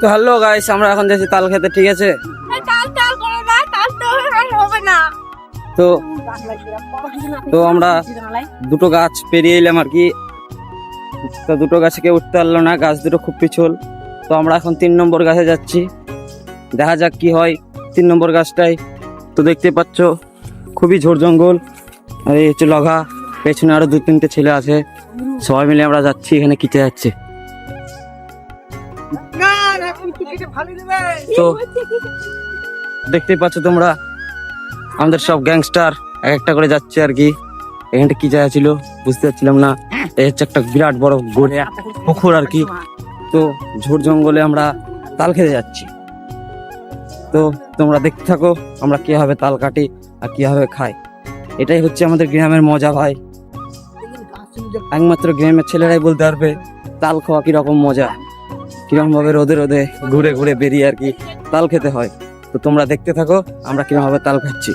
তো hello guys, আমরা এখন যাচ্ছি তাল খেতে, ঠিক আছে? তো তো আমরা দুটো গাছ পেরিয়ে এলাম আর কি। তো দুটো গাছে কেউ উঠতে পারলো না, গাছ দুটো খুব পিছল। তো আমরা এখন 3 নম্বর গাছে যাচ্ছি, দেখা যাক কি হয় 3 নম্বর গাছটাই। তো দেখতে পাচ্ছ খুবই ঝোড় জঙ্গল, আর এই হচ্ছে লগা, পেছনে আরো 2-3টে ছেলে আছে, সবাই মিলে আমরা যাচ্ছি। এখানে কিতে যাচ্ছে তো দেখতেই পাচ্ছ তোমরা, আমাদের সব গ্যাংস্টার এক একটা করে যাচ্ছে আর কি। এখানটা কি জায়গা ছিল বুঝতে পারছিলাম না। এই হচ্ছে একটা বিরাট বড় গড়ে পুকুর আর কি। তো ঝোড় জঙ্গলে আমরা তাল খেতে যাচ্ছি। তো তোমরা দেখতে থাকো আমরা কিভাবে তাল কাটি আর কিভাবে খাই। এটাই হচ্ছে আমাদের গ্রামের মজা ভাই, একমাত্র গ্রামের ছেলেরাই বলতে পারবে তাল খাওয়া কিরকম মজা, কিরকম ভাবে রোদে রোদে ঘুরে ঘুরে বেরিয়ে আর কি তাল খেতে হয়। তো তোমরা দেখতে থাকো আমরা কিরকম ভাবে তাল খাচ্ছি।